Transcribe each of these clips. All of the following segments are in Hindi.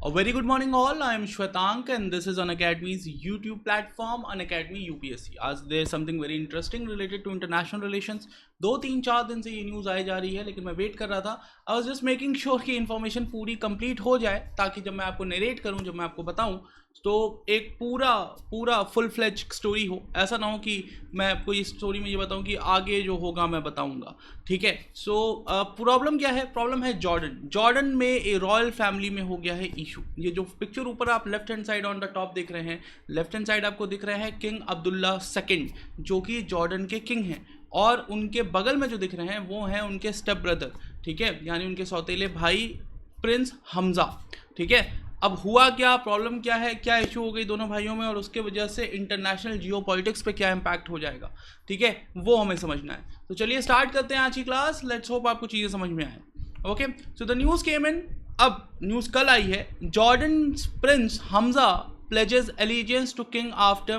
A very good morning all. I am Shwetank and this is Unacademy's YouTube platform Unacademy UPSC. आज there's something very interesting related to international relations. 2-3-4 दिन से ये न्यूज़ आई जा रही है लेकिन मैं वेट कर रहा था. I was just making sure कि इन्फॉर्मेशन पूरी कंप्लीट हो जाए ताकि जब मैं आपको नरेट करूं, जब मैं आपको बताऊं तो एक पूरा फुल फ्लेज स्टोरी हो. ऐसा ना हो कि मैं आपको इस स्टोरी में ये बताऊं कि आगे जो होगा मैं बताऊंगा. ठीक है. सो प्रॉब्लम क्या है? प्रॉब्लम है जॉर्डन में ए रॉयल फैमिली में हो गया है इशू. ये जो पिक्चर ऊपर आप left hand side on the top देख रहे हैं, लेफ्ट हैंड साइड आपको दिख रहे हैं किंग अब्दुल्ला सेकंड जो कि जॉर्डन के किंग हैं, और उनके बगल में जो दिख रहे हैं वो हैं उनके स्टेप ब्रदर. ठीक है, यानी उनके सौतेले भाई प्रिंस हमजा. ठीक है. अब हुआ क्या, प्रॉब्लम क्या है, क्या इशू हो गई दोनों भाइयों में और उसके वजह से इंटरनेशनल जियोपॉलिटिक्स पे क्या इम्पैक्ट हो जाएगा. ठीक है, वो हमें समझना है. तो चलिए स्टार्ट करते हैं आज की क्लास. लेट्स होप आपको चीज़ें समझ में आए. Okay, so the news came in. अब न्यूज़ कल आई है. Jordan prince Hamza pledges allegiance to king after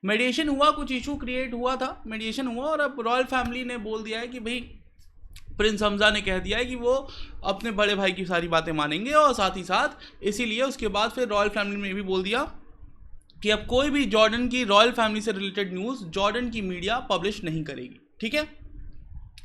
mediation हुआ, कुछ इशू क्रिएट हुआ था, मेडिएशन हुआ और अब रॉयल फैमिली ने बोल दिया है कि भाई प्रिंस हमजा ने कह दिया है कि वो अपने बड़े भाई की सारी बातें मानेंगे और साथ ही साथ इसीलिए उसके बाद फिर रॉयल फैमिली ने भी बोल दिया कि अब कोई भी जॉर्डन की रॉयल फैमिली से रिलेटेड न्यूज़ जॉर्डन की मीडिया पब्लिश नहीं करेगी. ठीक है.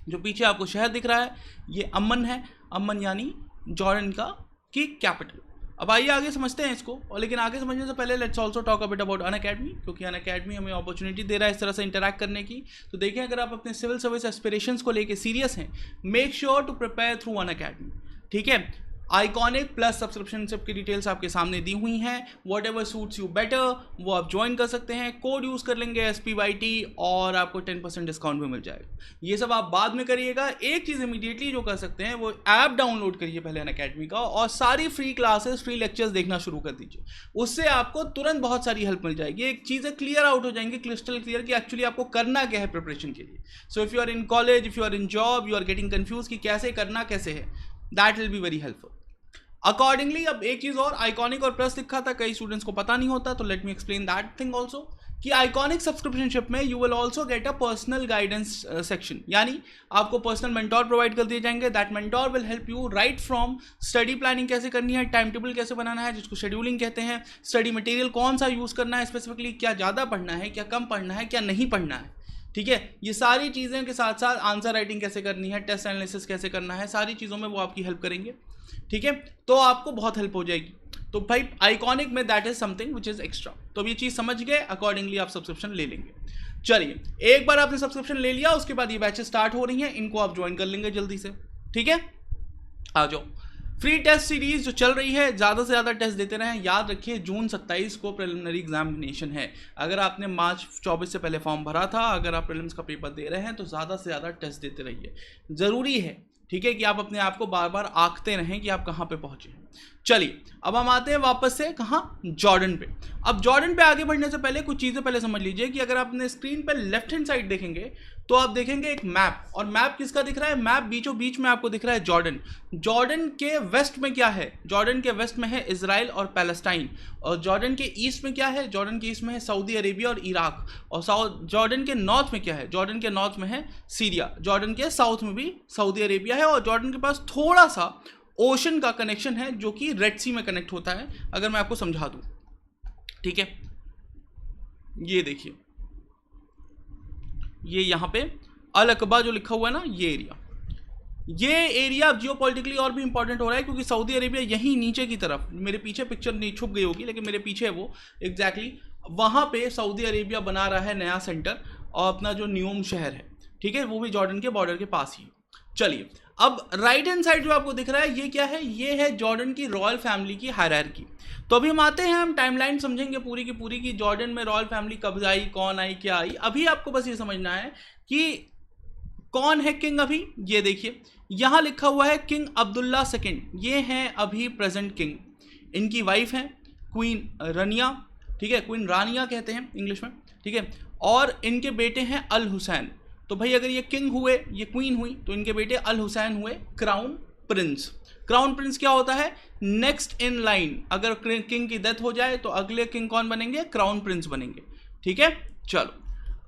जो पीछे आपको शहर दिख रहा है ये अम्मन है. अम्मन यानी जॉर्डन की कैपिटल. अब आइए आगे समझते हैं इसको, और लेकिन आगे समझने से पहले let's also talk a bit about Unacademy, क्योंकि अनअकैडमी हमें अपॉर्चुनिटी दे रहा है इस तरह से इंटरैक्ट करने की. तो देखें, अगर आप अपने सिविल सर्विस एस्पिरेशंस को लेके सीरियस हैं, make sure to prepare through Unacademy. ठीक है. आइकॉनिक प्लस सब्सक्रिप्शनशिप की डिटेल्स आपके सामने दी हुई हैं. What ever suits you better वो आप ज्वाइन कर सकते हैं. कोड यूज़ कर लेंगे SPYT और आपको 10% डिस्काउंट भी मिल जाएगा. ये सब आप बाद में करिएगा. एक चीज़ इमीडिएटली जो कर सकते हैं वो ऐप डाउनलोड करिए पहले अनअकैडमी का, और सारी फ्री क्लासेस फ्री लेक्चर्स देखना शुरू कर दीजिए. उससे आपको तुरंत बहुत सारी हेल्प मिल जाएगी. एक चीज़ें क्लियर आउट हो जाएंगी, क्रिस्टल क्लियर, कि एक्चुअली आपको करना क्या है प्रिपरेशन के लिए. So if you are in college, if you are in job, you are getting confuse कि कैसे करना कैसे है, that will be very helpful. Accordingly अब एक चीज और, आइकॉनिक और प्लस लिखा था, कई स्टूडेंट्स को पता नहीं होता, तो let me explain that thing also. कि आइकॉनिक सब्सक्रिप्शनशिप में you will also get a personal guidance section, यानी आपको पर्सनल मेंटोर प्रोवाइड कर दिए जाएंगे. That mentor will help you right from study planning कैसे करनी है, टाइम टेबल कैसे बनाना है जिसको शेड्यूलिंग कहते हैं, स्टडी मटेरियल कौन सा यूज़ करना है, स्पेसिफिकली क्या ज़्यादा पढ़ना है, क्या कम पढ़ना है, क्या नहीं पढ़ना है. ठीक है. ये सारी चीज़ें के साथ साथ आंसर राइटिंग कैसे करनी है, टेस्ट एनालिसिस कैसे करना है, सारी चीज़ों में वो आपकी हेल्प करेंगे. ठीक है. तो आपको बहुत हेल्प हो जाएगी. तो भाई आइकॉनिक में that is something which is extra. तो अब ये चीज़ समझ गए, अकॉर्डिंगली आप सब्सक्रिप्शन ले लेंगे. चलिए, एक बार आपने सब्सक्रिप्शन ले लिया, उसके बाद ये बैचेस स्टार्ट हो रही हैं, इनको आप ज्वाइन कर लेंगे जल्दी से. ठीक है. आ जाओ. फ्री टेस्ट सीरीज जो चल रही है, ज़्यादा से ज़्यादा टेस्ट देते रहें. याद रखिए जून 27 को प्रिलिमिनरी एग्जामिनेशन है. अगर आपने मार्च 24 से पहले फॉर्म भरा था, अगर आप प्रीलिम्स का पेपर दे रहे हैं तो ज़्यादा से ज़्यादा टेस्ट देते रहिए. ज़रूरी है. ठीक है, कि आप अपने आप को बार बार आंकते रहें कि आप कहाँ पे पहुँचे हैं. चलिए, अब हम आते हैं वापस से कहाँ, जॉर्डन पे. अब जॉर्डन पे आगे बढ़ने से पहले कुछ चीज़ें पहले समझ लीजिए कि अगर आप अपने स्क्रीन पे लेफ्ट हैंड साइड देखेंगे तो आप देखेंगे एक मैप, और मैप किसका दिख रहा है? मैप बीचों बीच में आपको दिख रहा है जॉर्डन. जॉर्डन के वेस्ट में क्या है? जॉर्डन के वेस्ट में है इजराइल और पैलेस्टाइन. और जॉर्डन के ईस्ट में क्या है? जॉर्डन के ईस्ट में है सऊदी अरेबिया और इराक. और जॉर्डन के नॉर्थ में क्या है? जॉर्डन के नॉर्थ में है सीरिया. जॉर्डन के साउथ में भी सऊदी अरेबिया है, और जॉर्डन के पास थोड़ा सा ओशन का कनेक्शन है जो कि रेड सी में कनेक्ट होता है. अगर मैं आपको समझा दूं. ठीक है. ये देखिए, ये यहाँ पे अल अकबा जो लिखा हुआ है ना, ये एरिया जियोपॉलिटिकली और भी इंपॉर्टेंट हो रहा है, क्योंकि सऊदी अरेबिया यहीं नीचे की तरफ, मेरे पीछे पिक्चर नहीं छुप गई होगी लेकिन मेरे पीछे है वो एग्जैक्टली, वहाँ पे सऊदी अरेबिया बना रहा है नया सेंटर, और अपना जो न्यूम शहर है, ठीक है, वो भी जॉर्डन के बॉर्डर के पास ही. चलिए, अब राइट हैंड साइड जो आपको दिख रहा है ये क्या है? ये है जॉर्डन की रॉयल फैमिली की हायरार्की. तो अभी हम आते हैं, हम टाइमलाइन समझेंगे पूरी की पूरी कि जॉर्डन में रॉयल फैमिली कब आई, कौन आई, क्या आई. अभी आपको बस ये समझना है कि कौन है किंग. अभी ये देखिए, यहाँ लिखा हुआ है किंग अब्दुल्ला सेकंड. ये हैं अभी प्रेजेंट किंग. इनकी वाइफ है क्वीन रानिया. ठीक है, क्वीन रानिया कहते हैं इंग्लिश में. ठीक है. और इनके बेटे हैं अल हुसैन. तो भाई अगर ये किंग हुए, ये क्वीन हुई, तो इनके बेटे अल हुसैन हुए क्राउन प्रिंस. क्राउन प्रिंस क्या होता है? Next in line. अगर किंग की डेथ हो जाए तो अगले किंग कौन बनेंगे? क्राउन प्रिंस बनेंगे. ठीक है. चलो,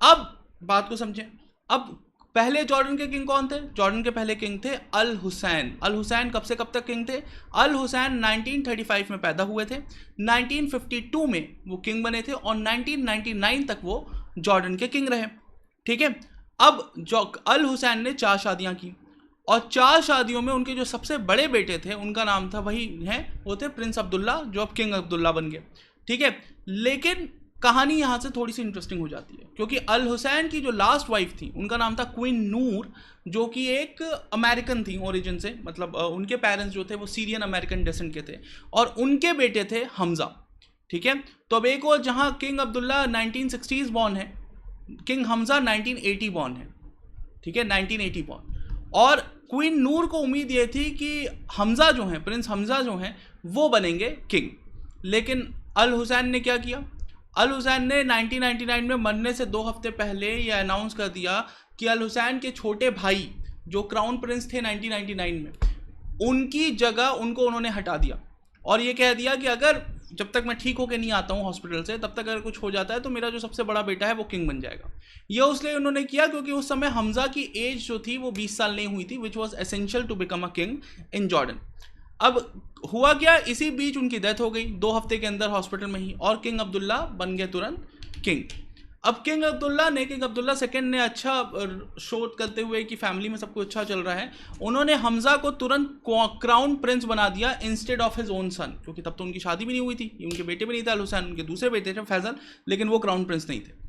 अब बात को समझें. अब पहले जॉर्डन के किंग कौन थे? जॉर्डन के पहले किंग थे अल हुसैन। अल हुसैन कब से कब तक किंग थे? अल हुसैन 1935 में पैदा हुए थे, 1952 में वो किंग बने थे और 1999 तक वो जॉर्डन के किंग रहे। ठीक है, अब जो अल हुसैन ने 4 शादियां की और 4 शादियों में उनके जो सबसे बड़े बेटे थे उनका नाम था वही है, वो थे प्रिंस अब्दुल्ला, जो अब किंग अब्दुल्ला बन गए। ठीक है, लेकिन कहानी यहाँ से थोड़ी सी इंटरेस्टिंग हो जाती है क्योंकि अल हुसैन की जो लास्ट वाइफ थी उनका नाम था क्वीन नूर, जो कि एक अमेरिकन थी ओरिजिन से, मतलब उनके पेरेंट्स जो थे वो सीरियन अमेरिकन डेसेंट के थे और उनके बेटे थे हमजा। ठीक है, तो अब एक और जहाँ किंग अब्दुल्ला 1960s बॉर्न है, किंग हमजा 1980 बॉर्न है। ठीक है, 1980 बॉर्न। और क्वीन नूर को उम्मीद ये थी कि हमजा जो हैं, प्रिंस हमजा जो हैं वो बनेंगे किंग, लेकिन अल हुसैन ने क्या किया? अल हुसैन ने 1999 में मरने से 2 हफ्ते पहले ये अनाउंस कर दिया कि अल हुसैन के छोटे भाई जो क्राउन प्रिंस थे 1999 में, उनकी जगह उनको उन्होंने हटा दिया और ये कह दिया कि अगर जब तक मैं ठीक होकर नहीं आता हूँ हॉस्पिटल से तब तक अगर कुछ हो जाता है तो मेरा जो सबसे बड़ा बेटा है वो किंग बन जाएगा। ये उसलिए उन्होंने किया क्योंकि उस समय हमजा की एज जो थी वो 20 साल नहीं हुई थी, which was essential to become a king in Jordan. अब हुआ क्या, इसी बीच उनकी डेथ हो गई 2 हफ्ते के अंदर हॉस्पिटल में ही और किंग अब्दुल्ला बन गए तुरंत किंग। अब किंग अब्दुल्ला सेकंड ने अच्छा शोध करते हुए कि फैमिली में सब कुछ अच्छा चल रहा है, उन्होंने हमजा को तुरंत क्राउन प्रिंस बना दिया instead of his own son, क्योंकि तब तो उनकी शादी भी नहीं हुई थी, उनके बेटे भी नहीं थे अल हुसैन, उनके दूसरे बेटे थे फैजल, लेकिन वो क्राउन प्रिंस नहीं थे।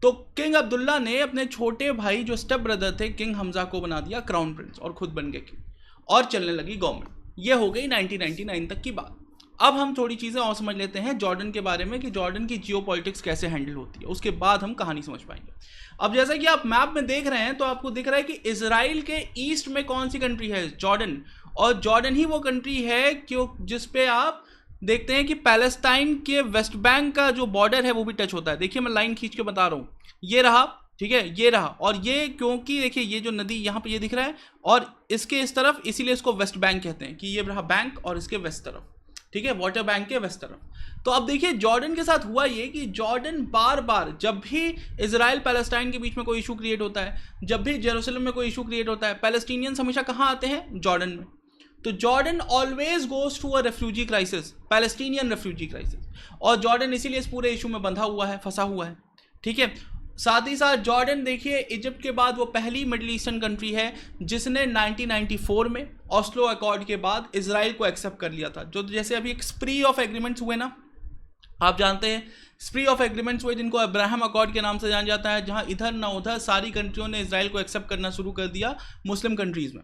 तो किंग अब्दुल्ला ने अपने छोटे भाई जो स्टेप ब्रदर थे किंग हमजा को बना दिया क्राउन प्रिंस और खुद बन गए किंग और चलने लगी गवर्नमेंट। ये हो गई 1999 तक की बात। अब हम थोड़ी चीज़ें और समझ लेते हैं जॉर्डन के बारे में कि जॉर्डन की जियोपॉलिटिक्स कैसे हैंडल होती है, उसके बाद हम कहानी समझ पाएंगे। अब जैसा कि आप मैप में देख रहे हैं तो आपको दिख रहा है कि इजराइल के ईस्ट में कौन सी कंट्री है? जॉर्डन। और जॉर्डन ही वो कंट्री है क्यों जिस पे आप देखते हैं कि पैलेस्टाइन के वेस्ट बैंक का जो बॉर्डर है वो भी टच होता है। देखिए मैं लाइन खींच के बता रहा हूँ, ये रहा, ठीक है, ये रहा, और ये क्योंकि देखिए ये जो नदी यहाँ पे ये दिख रहा है और इसके इस तरफ, इसीलिए इसको वेस्ट बैंक कहते हैं कि ये रहा बैंक और इसके वेस्ट तरफ, ठीक है, वाटर बैंक के वेस्ट तरफ। तो अब देखिए जॉर्डन के साथ हुआ ये कि जॉर्डन बार बार जब भी इजराइल पैलेस्टाइन के बीच में कोई इशू क्रिएट होता है, जब भी जेरूसलम में कोई इशू क्रिएट होता है, पैलेस्टीनियंस हमेशा कहाँ आते हैं? जॉर्डन में। तो Jordan always goes to a refugee crisis, Palestinian refugee crisis, और जॉर्डन इसीलिए इस पूरे इशू में बंधा हुआ है, फंसा हुआ है। ठीक है, साथ ही साथ जॉर्डन देखिए इजिप्ट के बाद वो पहली मिडिल ईस्टर्न कंट्री है जिसने 1994 में ऑस्लो अकॉर्ड के बाद इजराइल को एक्सेप्ट कर लिया था। जो जैसे अभी एक स्प्री ऑफ एग्रीमेंट्स हुए ना, आप जानते हैं स्प्री ऑफ एग्रीमेंट्स हुए जिनको अब्राहम अकॉर्ड के नाम से जाना जाता है, जहां इधर ना उधर सारी कंट्रियों ने इजराइल को एक्सेप्ट करना शुरू कर दिया मुस्लिम कंट्रीज में।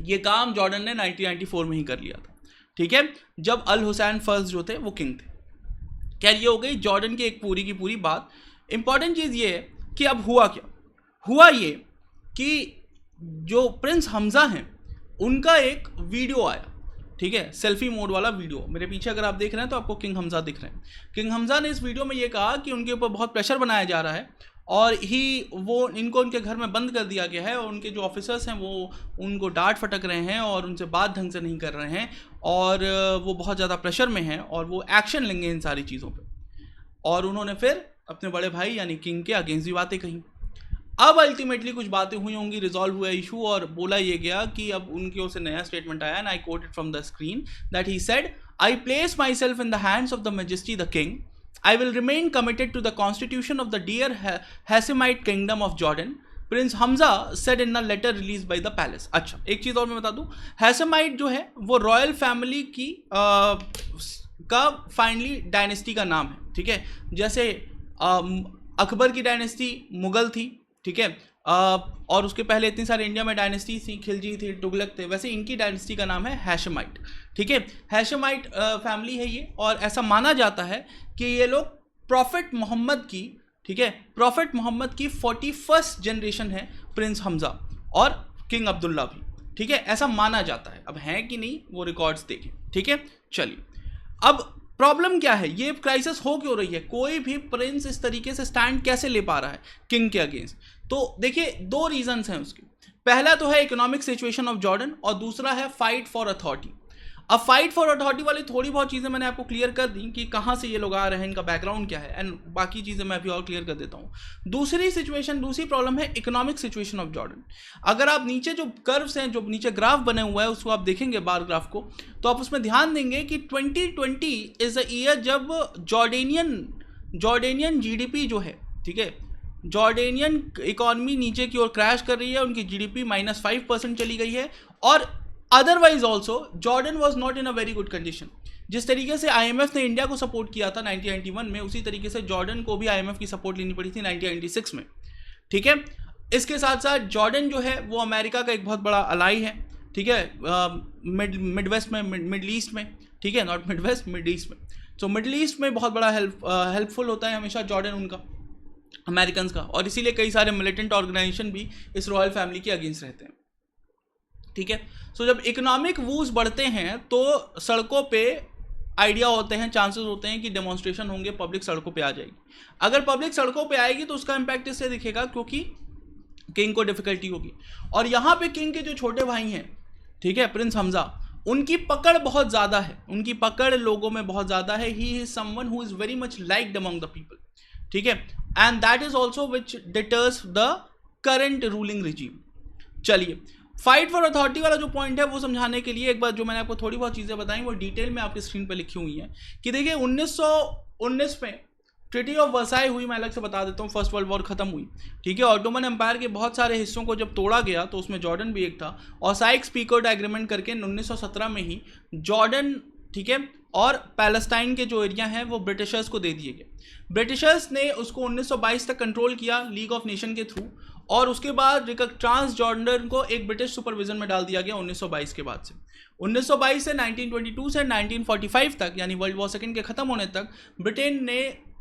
ये काम जॉर्डन ने 1994 में ही कर लिया था। ठीक है, जब अल हुसैन फर्स्ट जो थे वो किंग थे। क्या ये हो गई जॉर्डन की एक पूरी की पूरी बात। इंपॉर्टेंट चीज़ ये है कि अब हुआ क्या, हुआ ये कि जो प्रिंस हमजा हैं उनका एक वीडियो आया, ठीक है, सेल्फी मोड वाला वीडियो। मेरे पीछे अगर आप देख रहे हैं तो आपको किंग हमजा दिख रहे हैं। किंग हमजा ने इस वीडियो में ये कहा कि उनके ऊपर बहुत प्रेशर बनाया जा रहा है और वो इनको उनके घर में बंद कर दिया गया है और उनके जो ऑफिसर्स हैं वो उनको डांट फटक रहे हैं और उनसे बात ढंग से नहीं कर रहे हैं और वो बहुत ज़्यादा प्रेशर में हैं और वो एक्शन लेंगे इन सारी चीज़ों पे। और उन्होंने फिर अपने बड़े भाई यानी किंग के अगेंस्ट भी बातें कही। अब अल्टीमेटली कुछ बातें हुई होंगी, रिजॉल्व हुआ इशू और बोला ये गया कि अब उनकी ओर से नया स्टेटमेंट आया and I quoted from the screen that he said, I place my self in the hands of the majesty the king, I will remain committed to the constitution of the dear Hashemite kingdom of Jordan, Prince Hamza said in a letter released by the palace। अच्छा, एक चीज़ और मैं बता दूं, हैशमाइट जो है वो रॉयल फैमिली की का फाइनली डायनेस्टी का नाम है। ठीक है, जैसे अकबर की डायनेस्टी मुगल थी, ठीक है, और उसके पहले इतनी सारी इंडिया में डायनेस्टी थी, खिलजी थी, तुगलक थे, वैसे इनकी डायनेस्टी का नाम है हैशमाइट। ठीक है, हैशमाइट फैमिली है ये और ऐसा माना जाता है कि ये लोग प्रॉफिट मोहम्मद की, ठीक है, प्रॉफिट मोहम्मद की 41st जनरेशन है प्रिंस हमजा और किंग अब्दुल्ला भी। ठीक है, ऐसा माना जाता है, अब है कि नहीं वो रिकॉर्ड्स देखें। ठीक है, चलिए अब प्रॉब्लम क्या है, ये क्राइसिस हो क्यों रही है, कोई भी प्रिंस इस तरीके से स्टैंड कैसे ले पा रहा है किंग के अगेंस्ट? तो देखिए 2 रीजंस हैं उसके। पहला तो है इकोनॉमिक सिचुएशन ऑफ जॉर्डन और दूसरा है फाइट फॉर अथॉरिटी। अब फाइट फॉर अथॉरिटी वाली थोड़ी बहुत चीज़ें मैंने आपको क्लियर कर दी कि कहाँ से ये लोग आ रहे हैं, इनका बैकग्राउंड क्या है, एंड बाकी चीज़ें मैं अभी और क्लियर कर देता हूँ। दूसरी प्रॉब्लम है इकोनॉमिक सिचुएशन ऑफ जॉर्डन। अगर आप नीचे जो कर्व्स हैं, जो नीचे ग्राफ बने हुआ है, उसको आप देखेंगे बार ग्राफ को, तो आप उसमें ध्यान देंगे कि 2020 इज़ अ ईयर जब जॉर्डेनियन जीडीपी जो है, ठीक है, जॉर्डेनियन इकॉनमी नीचे की ओर क्रैश कर रही है, उनकी जीडीपी -5% चली गई है, और otherwise also Jordan was not in a very good condition. जिस तरीके से IMF ने इंडिया को सपोर्ट किया था 1991 में, उसी तरीके से जॉर्डन को भी IMF की सपोर्ट लेनी पड़ी थी 1996 में, ठीक है। इसके साथ साथ जॉर्डन जो है वो अमेरिका का एक बहुत बड़ा अलाई है, ठीक है, मिड वेस्ट में, मिडल ईस्ट में, ठीक है, not mid west, mid east में। तो मिडल ईस्ट में बहुत बड़ा हेल्पफुल होता है हमेशा जॉर्डन उनका, अमेरिकन का, और इसीलिए कई सारे मिलिटेंट ऑर्गेनाइजेशन भी इस रॉयल फैमिली के अगेंस्ट रहते हैं, ठीक है। सो जब इकोनॉमिक वूज बढ़ते हैं तो सड़कों पे आइडिया होते हैं, चांसेस होते हैं कि डेमोन्स्ट्रेशन होंगे, पब्लिक सड़कों पे आ जाएगी। अगर पब्लिक सड़कों पे आएगी तो उसका इम्पैक्ट इससे दिखेगा क्योंकि किंग को डिफिकल्टी होगी। और यहाँ पे किंग के जो छोटे भाई हैं, ठीक है, प्रिंस हमजा, उनकी पकड़ बहुत ज़्यादा है, उनकी पकड़ लोगों में बहुत ज़्यादा है। He is someone who is very much liked among the people, ठीक है, and that is also which deters the current ruling regime. चलिए, फाइट फॉर अथॉरिटी वाला जो पॉइंट है वो समझाने के लिए एक बार जो मैंने आपको थोड़ी बहुत चीज़ें बताई वो डिटेल में आपकी स्क्रीन पे लिखी हुई हैं कि देखिए 1919 में ट्रीटी ऑफ वर्साई हुई। मैं अलग से बता देता हूँ, फर्स्ट वर्ल्ड वॉर खत्म हुई, ठीक है। ऑटोमन एम्पायर के बहुत सारे हिस्सों को जब तोड़ा गया तो उसमें जॉर्डन भी एक था, और साइक्स-पीकोट एग्रीमेंट करके 1917 में ही जॉर्डन, ठीक है, और पैलेस्टाइन के जो एरिया हैं वो ब्रिटिशर्स को दे दिए गए। ब्रिटिशर्स ने उसको 1922 तक कंट्रोल किया लीग ऑफ नेशन के थ्रू, और उसके बाद ट्रांस जॉर्डन को एक ब्रिटिश सुपरविजन में डाल दिया गया 1922 के बाद से। 1922 से 1922 से 1945 तक, यानी वर्ल्ड वॉर सेकेंड के ख़त्म होने तक, ब्रिटेन ने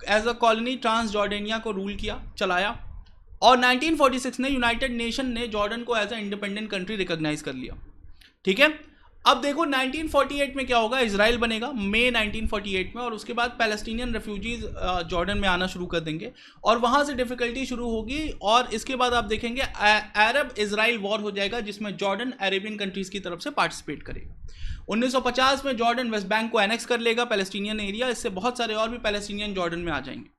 as a colony Trans Jordania को रूल किया, चलाया, और 1946 में यूनाइटेड नेशन ने जॉर्डन को as a independent country recognise कर लिया, ठीक है। अब देखो 1948 में क्या होगा, इजराइल बनेगा मई 1948 में, और उसके बाद पैलेस्टीनियन रेफ्यूजीज जॉर्डन में आना शुरू कर देंगे, और वहाँ से डिफिकल्टी शुरू होगी, और इसके बाद आप देखेंगे अरब इजराइल वॉर हो जाएगा, जिसमें जॉर्डन अरेबियन कंट्रीज़ की तरफ से पार्टिसिपेट करेगा। 1950 में जॉर्डन वेस्ट बैंक को एनेक्स कर लेगा, पैलेस्टीनियन एरिया, इससे बहुत सारे और भी पैलेस्टीनियन जॉर्डन में आ जाएंगे।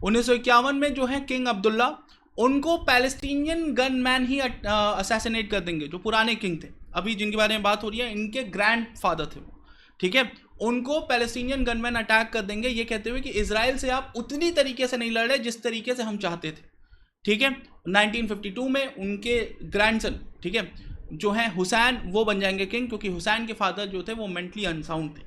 1951 में जो है किंग अब्दुल्ला, उनको पैलेस्टीनियन गनमैन ही असैसिनेट कर देंगे, जो पुराने किंग थे, अभी जिनके बारे में बात हो रही है, इनके ग्रैंड फादर थे वो, ठीक है। उनको पैलेस्टीनियन गनमैन अटैक कर देंगे, ये कहते हुए कि इजराइल से आप उतनी तरीके से नहीं लड़ रहे जिस तरीके से हम चाहते थे, ठीक है। 1952 में उनके ग्रैंडसन, ठीक है, जो हैं हुसैन, वो बन जाएंगे किंग, क्योंकि हुसैन के फादर जो थे वो मेंटली अनसाउंड थे,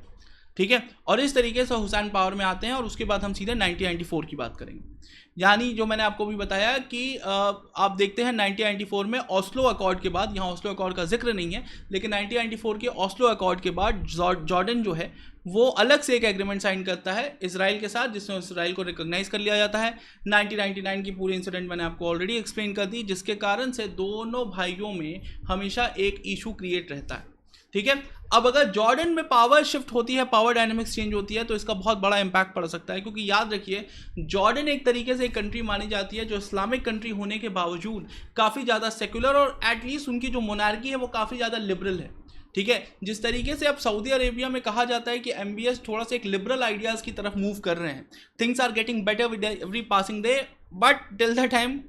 ठीक है। और इस तरीके से हुसैन पावर में आते हैं, और उसके बाद हम सीधे 1994 की बात करेंगे। यानी जो मैंने आपको भी बताया कि आप देखते हैं 1994 में ऑस्लो अकॉर्ड के बाद, यहाँ ऑस्लो अकॉर्ड का जिक्र नहीं है, लेकिन 1994 के ऑस्लो अकॉर्ड के बाद जॉर्डन जो है वो अलग से एक एग्रीमेंट साइन करता है इजराइल के साथ, जिसमें इजराइल को रिकॉग्नाइज कर लिया जाता है। 1999 की पूरी इंसिडेंट मैंने आपको ऑलरेडी एक्सप्लेन कर दी, जिसके कारण से दोनों भाइयों में हमेशा एक इशू क्रिएट रहता है, ठीक है। अब अगर जॉर्डन में पावर शिफ्ट होती है, पावर डायनेमिक्स चेंज होती है, तो इसका बहुत बड़ा इंपैक्ट पड़ सकता है, क्योंकि याद रखिए जॉर्डन एक तरीके से एक कंट्री मानी जाती है जो इस्लामिक कंट्री होने के बावजूद काफ़ी ज़्यादा सेक्युलर, और एटलीस्ट उनकी जो मोनार्की है वो काफ़ी ज़्यादा लिबरल है, ठीक है। जिस तरीके से अब सऊदी अरेबिया में कहा जाता है कि MBS थोड़ा सा एक लिबरल आइडियाज़ की तरफ मूव कर रहे हैं, things are getting better with every passing day, but till the time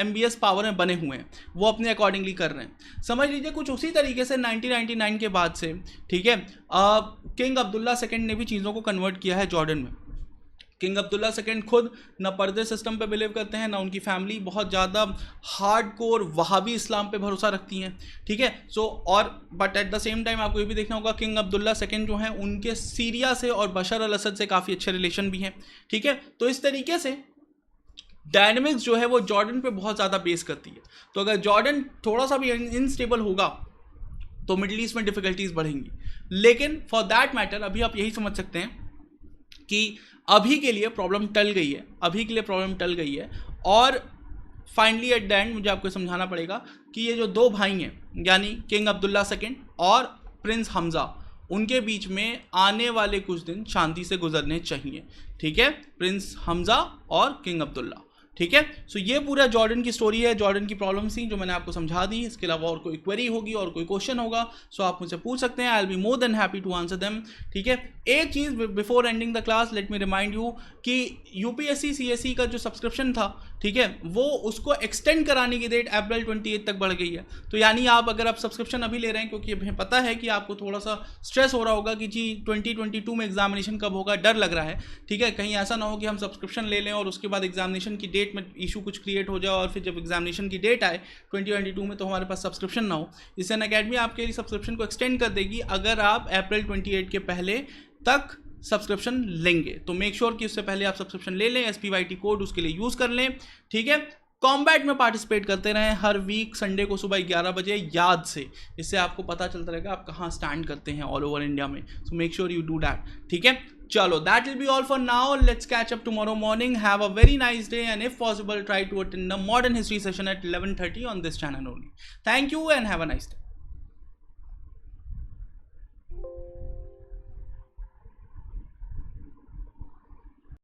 MBS power में बने हुए हैं, वो अपने अकॉर्डिंगली कर रहे हैं। समझ लीजिए कुछ उसी तरीके से 1999 के बाद से, ठीक है, किंग अब्दुल्ला सेकंड ने भी चीज़ों को कन्वर्ट किया है जॉर्डन में। किंग अब्दुल्ला सेकंड खुद न पर्दे सिस्टम पे बिलीव करते हैं, ना उनकी फैमिली बहुत ज़्यादा हार्डकोर वहाबी इस्लाम पे भरोसा रखती हैं, ठीक है। सो और but at the same time आपको ये भी देखना होगा किंग अब्दुल्ला सेकंड जो हैं उनके सीरिया से और बशर अल असद से काफ़ी अच्छे रिलेशन भी हैं, ठीक है। तो इस तरीके से डायनेमिक्स जो है वो जॉर्डन पे बहुत ज़्यादा बेस करती है। तो अगर जॉर्डन थोड़ा सा भी इनस्टेबल होगा तो मिडिल ईस्ट में डिफिकल्टीज बढ़ेंगी, लेकिन फॉर दैट मैटर अभी आप यही समझ सकते हैं कि अभी के लिए प्रॉब्लम टल गई है, अभी के लिए प्रॉब्लम टल गई है। और फाइनली एट द एंड मुझे आपको समझाना पड़ेगा कि ये जो दो भाई हैं, यानी किंग अब्दुल्ला सेकंड और प्रिंस हमजा, उनके बीच में आने वाले कुछ दिन शांति से गुजरने चाहिए, ठीक है, प्रिंस हमजा और किंग अब्दुल्ला, ठीक है। सो ये पूरा जॉर्डन की स्टोरी है, जॉर्डन की प्रॉब्लम्स थी जो मैंने आपको समझा दी। इसके अलावा और कोई क्वेरी होगी और कोई क्वेश्चन होगा सो आप मुझसे पूछ सकते हैं, I will be more than happy to answer them. ठीक है, एक चीज़ before ending the class let me remind you कि यूपीएससी सीएससी का जो सब्सक्रिप्शन था, ठीक है, वो उसको एक्सटेंड कराने की डेट अप्रैल 28 तक बढ़ गई है। तो यानी आप अगर आप सब्सक्रिप्शन अभी ले रहे हैं, क्योंकि हमें पता है कि आपको थोड़ा सा स्ट्रेस हो रहा होगा कि जी 2022 में एग्जामिनेशन कब होगा, डर लग रहा है, ठीक है, कहीं ऐसा ना हो कि हम सब्सक्रिप्शन ले लें और उसके बाद एग्जामिनेशन की डेट में इशू कुछ क्रिएट हो जाए और फिर जब एग्जामिनेशन की डेट आए 2022 में तो हमारे पास सब्सक्रिप्शन ना हो। इससे अनअकैडमी आपके लिए सब्सक्रिप्शन को एक्सटेंड कर देगी अगर आप अप्रैल 28 के पहले तक सब्सक्रिप्शन लेंगे। तो मेक श्योर कि उससे पहले आप सब्सक्रिप्शन ले लें, SPYT कोड उसके लिए यूज़ कर लें। ठीक है, कॉम्बैट में पार्टिसिपेट करते रहें हर वीक संडे को सुबह 11 बजे याद से। इससे आपको पता चलता रहेगा आप कहाँ स्टैंड करते हैं ऑल ओवर इंडिया में। So make sure you do that. ठीक है, चलो that will be all for now. Let's catch up tomorrow morning. Have a very nice day and if possible try to attend the modern history session at 11:30 on this channel only. Thank you and have a nice day.